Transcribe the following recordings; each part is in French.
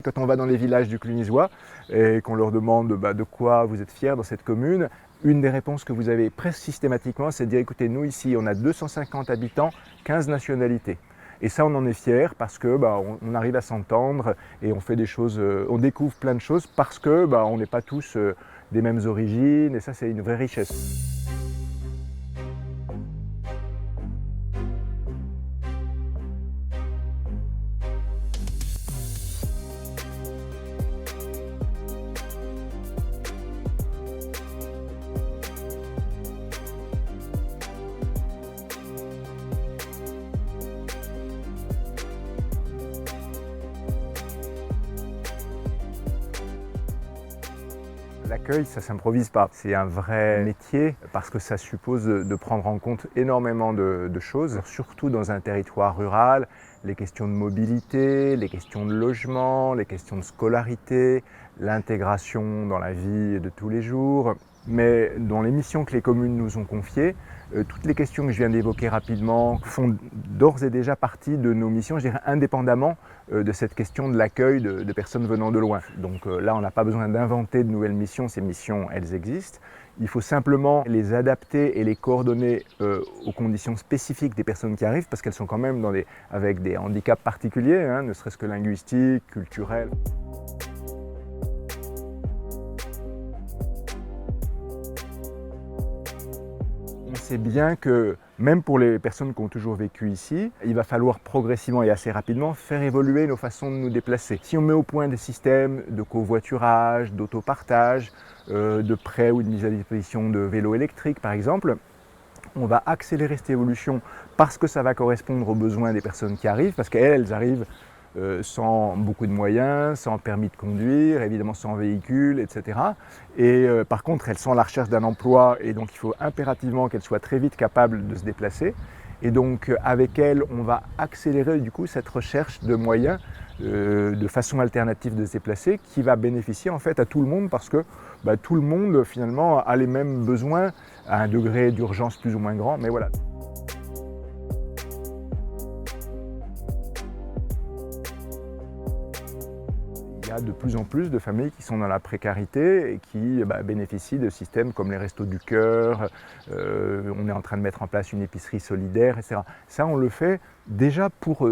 Quand on va dans les villages du Clunisois et qu'on leur demande de quoi vous êtes fiers dans cette commune, une des réponses que vous avez presque systématiquement, c'est de dire écoutez, nous ici, on a 250 habitants, 15 nationalités. Et ça, on en est fiers parce que on arrive à s'entendre et on fait des choses, on découvre plein de choses parce que on n'est pas tous des mêmes origines et ça, c'est une vraie richesse. L'accueil, ça ne s'improvise pas. C'est un vrai métier parce que ça suppose de prendre en compte énormément de choses, surtout dans un territoire rural, les questions de mobilité, les questions de logement, les questions de scolarité, l'intégration dans la vie de tous les jours. Mais dans les missions que les communes nous ont confiées, toutes les questions que je viens d'évoquer rapidement font d'ores et déjà partie de nos missions, je dirais indépendamment de cette question de l'accueil de personnes venant de loin. Donc là, on n'a pas besoin d'inventer de nouvelles missions, ces missions, elles existent. Il faut simplement les adapter et les coordonner aux conditions spécifiques des personnes qui arrivent, parce qu'elles sont quand même avec des handicaps particuliers, ne serait-ce que linguistiques, culturels. On sait bien que même pour les personnes qui ont toujours vécu ici, il va falloir progressivement et assez rapidement faire évoluer nos façons de nous déplacer. Si on met au point des systèmes de covoiturage, d'autopartage, de prêt ou de mise à disposition de vélos électriques par exemple, on va accélérer cette évolution parce que ça va correspondre aux besoins des personnes qui arrivent, parce qu'elles arrivent sans beaucoup de moyens, sans permis de conduire, évidemment sans véhicule, etc. Et par contre, elles sont à la recherche d'un emploi et donc il faut impérativement qu'elles soient très vite capables de se déplacer. Et donc avec elles, on va accélérer du coup cette recherche de moyens, de façon alternative de se déplacer, qui va bénéficier en fait à tout le monde parce que tout le monde finalement a les mêmes besoins à un degré d'urgence plus ou moins grand, mais voilà. Il y a de plus en plus de familles qui sont dans la précarité et qui bénéficient de systèmes comme les Restos du Cœur, on est en train de mettre en place une épicerie solidaire, etc. Ça, on le fait déjà pour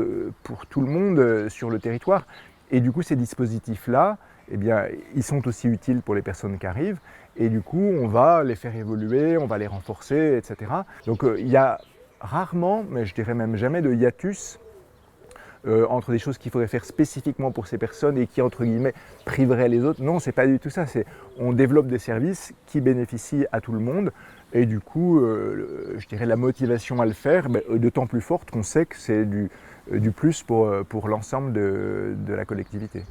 tout le monde sur le territoire. Et du coup, ces dispositifs-là, ils sont aussi utiles pour les personnes qui arrivent. Et du coup, on va les faire évoluer, on va les renforcer, etc. Donc il y a rarement, mais je dirais même jamais, de hiatus entre des choses qu'il faudrait faire spécifiquement pour ces personnes et qui, entre guillemets, priveraient les autres. Non, c'est pas du tout ça. On développe des services qui bénéficient à tout le monde et du coup, je dirais la motivation à le faire est d'autant plus forte qu'on sait que c'est du plus pour l'ensemble de la collectivité.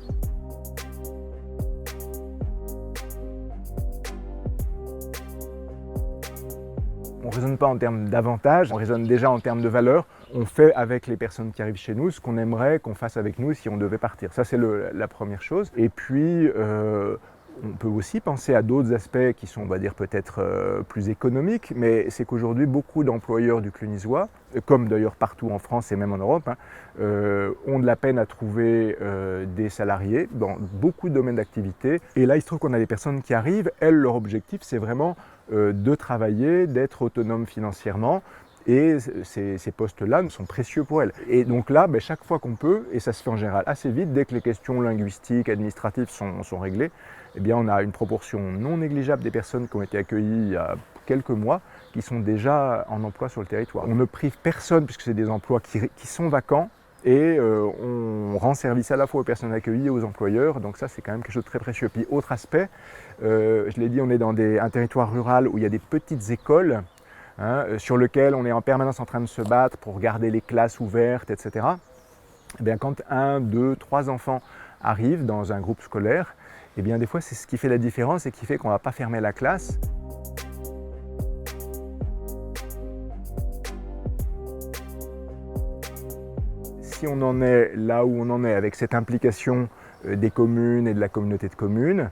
On ne raisonne pas en termes d'avantages, on raisonne déjà en termes de valeurs. On fait avec les personnes qui arrivent chez nous ce qu'on aimerait qu'on fasse avec nous si on devait partir. Ça, c'est la première chose. Et puis, on peut aussi penser à d'autres aspects qui sont, on va dire, peut-être plus économiques, mais c'est qu'aujourd'hui, beaucoup d'employeurs du Clunisois, comme d'ailleurs partout en France et même en Europe, ont de la peine à trouver des salariés dans beaucoup de domaines d'activité. Et là, il se trouve qu'on a des personnes qui arrivent, elles, leur objectif, c'est vraiment de travailler, d'être autonomes financièrement. Et ces postes-là sont précieux pour elles. Et donc là, chaque fois qu'on peut, et ça se fait en général assez vite, dès que les questions linguistiques, administratives sont réglées, on a une proportion non négligeable des personnes qui ont été accueillies il y a quelques mois qui sont déjà en emploi sur le territoire. On ne prive personne puisque c'est des emplois qui sont vacants et on rend service à la fois aux personnes accueillies et aux employeurs, donc ça c'est quand même quelque chose de très précieux. Puis autre aspect, je l'ai dit, on est dans un territoire rural où il y a des petites écoles, sur lequel on est en permanence en train de se battre pour garder les classes ouvertes, etc. Quand 1, 2, 3 enfants arrivent dans un groupe scolaire, des fois c'est ce qui fait la différence et qui fait qu'on ne va pas fermer la classe. Si on en est là où on en est avec cette implication des communes et de la communauté de communes,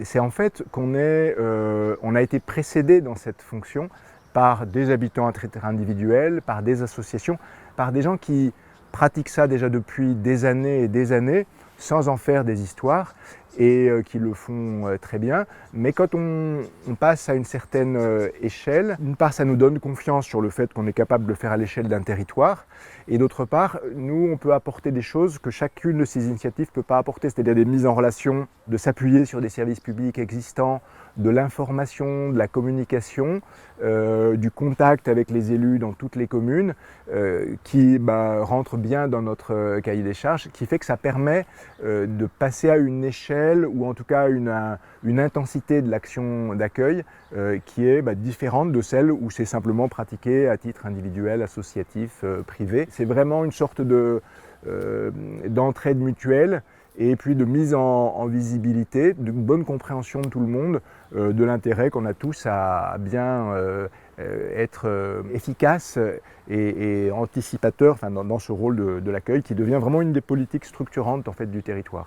c'est en fait qu'on a été précédé dans cette fonction par des habitants à titre individuel, par des associations, par des gens qui pratiquent ça déjà depuis des années et des années, sans en faire des histoires et qui le font très bien. Mais quand on passe à une certaine échelle, d'une part ça nous donne confiance sur le fait qu'on est capable de le faire à l'échelle d'un territoire, et d'autre part, nous on peut apporter des choses que chacune de ces initiatives ne peut pas apporter, c'est-à-dire des mises en relation, de s'appuyer sur des services publics existants, de l'information, de la communication, du contact avec les élus dans toutes les communes, qui rentre bien dans notre cahier des charges, qui fait que ça permet de passer à une échelle ou en tout cas une intensité de l'action d'accueil qui est différente de celle où c'est simplement pratiqué à titre individuel, associatif, privé. C'est vraiment une sorte d'entraide mutuelle et puis de mise en visibilité, d'une bonne compréhension de tout le monde de l'intérêt qu'on a tous à bien être efficace et anticipateur dans ce rôle de l'accueil qui devient vraiment une des politiques structurantes en fait, du territoire.